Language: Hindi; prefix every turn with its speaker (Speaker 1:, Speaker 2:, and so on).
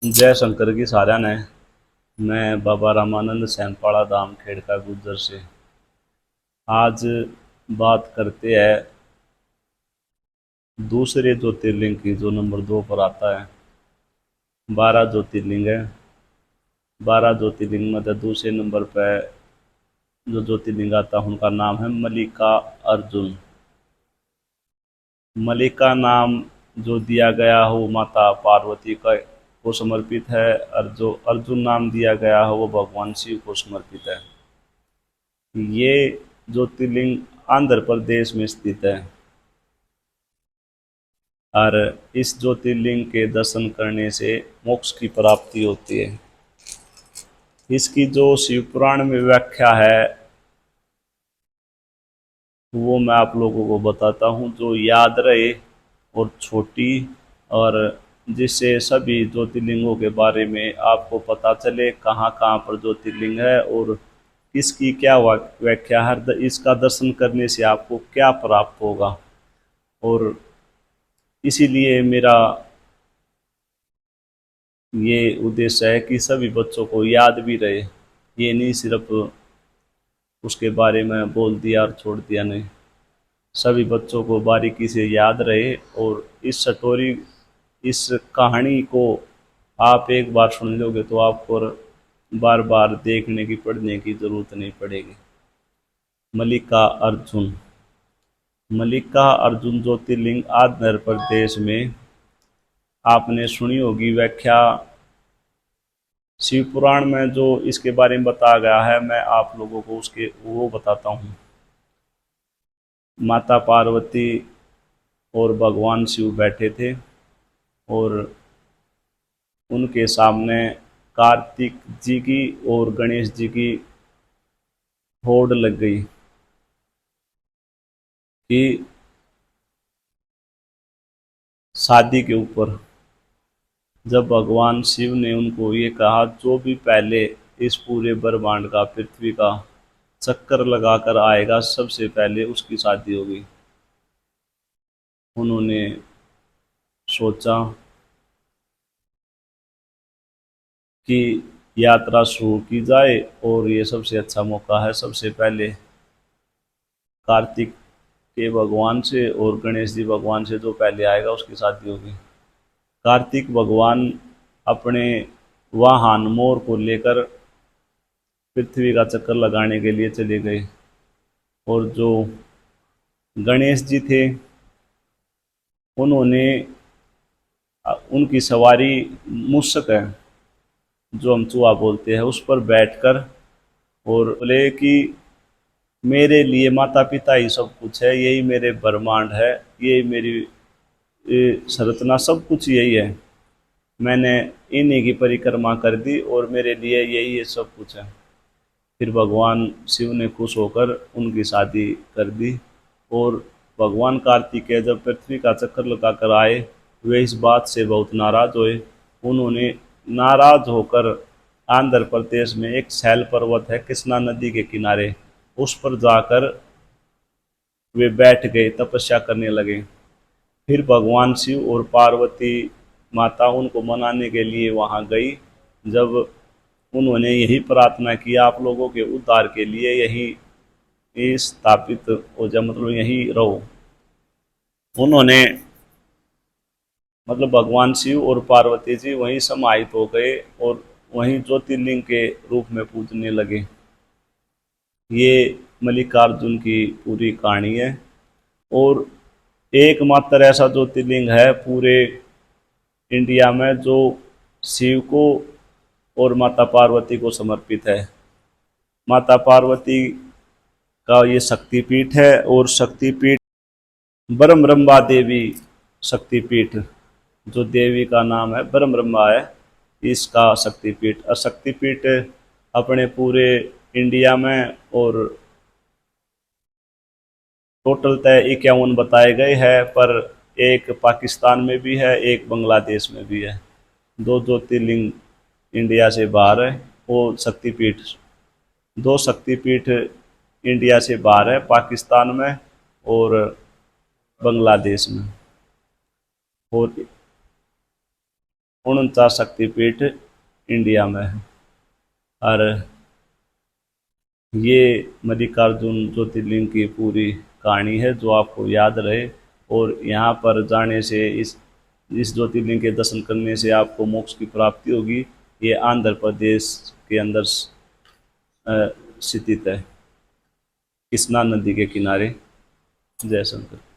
Speaker 1: जय शंकर की सारा ने। मैं बाबा रामानंद सैनपाड़ा धाम खेड़का गुज्जर से आज बात करते हैं दूसरे ज्योतिर्लिंग की, जो नंबर 2 पर आता है। 12 ज्योतिर्लिंग है। 12 ज्योतिर्लिंग में दूसरे नंबर पर जो ज्योतिर्लिंग आता है उनका नाम है मल्लिका अर्जुन। मल्लिका नाम जो दिया गया हो माता पार्वती का को समर्पित है, और जो अर्जुन नाम दिया गया हो वो भगवान शिव को समर्पित है। ये ज्योतिर्लिंग आंध्र प्रदेश में स्थित है, और इस ज्योतिर्लिंग के दर्शन करने से मोक्ष की प्राप्ति होती है। इसकी जो शिव पुराण में व्याख्या है वो मैं आप लोगों को बताता हूँ, जो याद रहे और छोटी, और जिससे सभी ज्योतिर्लिंगों के बारे में आपको पता चले कहाँ कहाँ पर ज्योतिर्लिंग है और इसकी क्या व्याख्या है, इसका दर्शन करने से आपको क्या प्राप्त होगा। और इसीलिए मेरा ये उद्देश्य है कि सभी बच्चों को याद भी रहे, ये नहीं सिर्फ उसके बारे में बोल दिया और छोड़ दिया, नहीं, सभी बच्चों को बारीकी से याद रहे। और इस स्टोरी, इस कहानी को आप एक बार सुन लोगे तो आपको बार बार देखने की पढ़ने की ज़रूरत नहीं पड़ेगी। मल्लिका अर्जुन। मल्लिका अर्जुन ज्योतिर्लिंग आंध्र प्रदेश में आपने सुनी होगी व्याख्या। शिव पुराण में जो इसके बारे में बताया गया है मैं आप लोगों को उसके वो बताता हूँ। माता पार्वती और भगवान शिव बैठे थे और उनके सामने कार्तिक जी की और गणेश जी की होड़ लग गई कि शादी के ऊपर। जब भगवान शिव ने उनको ये कहा जो भी पहले इस पूरे ब्रह्मांड का, पृथ्वी का चक्कर लगाकर आएगा सबसे पहले उसकी शादी होगी। उन्होंने सोचा कि यात्रा शुरू की जाए और ये सबसे अच्छा मौका है, सबसे पहले कार्तिक के भगवान से और गणेश जी भगवान से जो पहले आएगा उसकी शादी होगी। कार्तिक भगवान अपने वाहन मोर को लेकर पृथ्वी का चक्कर लगाने के लिए चले गए, और जो गणेश जी थे उन्होंने उनकी सवारी मूषक है, जो हम चूहा बोलते हैं, उस पर बैठकर और बोले कि मेरे लिए माता पिता ही सब कुछ है, यही मेरे ब्रह्मांड है, यही मेरी संरचना, सब कुछ यही है। मैंने इन्हीं की परिक्रमा कर दी और मेरे लिए यही ये सब कुछ है। फिर भगवान शिव ने खुश होकर उनकी शादी कर दी। और भगवान कार्तिकेय जब पृथ्वी का चक्कर लगाकर आए वे इस बात से बहुत नाराज हुए। उन्होंने नाराज होकर आंध्र प्रदेश में एक शैल पर्वत है कृष्णा नदी के किनारे, उस पर जाकर वे बैठ गए, तपस्या करने लगे। फिर भगवान शिव और पार्वती माता उनको मनाने के लिए वहाँ गई। जब उन्होंने यही प्रार्थना की आप लोगों के उद्धार के लिए यही स्थापित हो जाए, मतलब यही रहो। उन्होंने, मतलब भगवान शिव और पार्वती जी वहीं समाहित हो गए और वहीं ज्योतिर्लिंग के रूप में पूजने लगे। ये मल्लिकार्जुन की पूरी कहानी है। और एकमात्र ऐसा ज्योतिर्लिंग है पूरे इंडिया में जो शिव को और माता पार्वती को समर्पित है। माता पार्वती का ये शक्तिपीठ है, और शक्तिपीठ ब्रह्मा देवी शक्तिपीठ, जो देवी का नाम है ब्रह्मा है, इसका शक्तिपीठ। और शक्तिपीठ अपने पूरे इंडिया में और टोटल 51 बताए गए हैं, पर एक पाकिस्तान में भी है, एक बांग्लादेश में भी है। दो ज्योतिर्लिंग इंडिया से बाहर है, वो शक्तिपीठ, दो शक्तिपीठ इंडिया से बाहर है, पाकिस्तान में और बांग्लादेश में। और 49 शक्तिपीठ इंडिया में है। और ये मल्लिकार्जुन ज्योतिर्लिंग की पूरी कहानी है जो आपको याद रहे। और यहाँ पर जाने से इस ज्योतिर्लिंग के दर्शन करने से आपको मोक्ष की प्राप्ति होगी। ये आंध्र प्रदेश के अंदर स्थित है, कृष्णा नदी के किनारे। जय शंकर।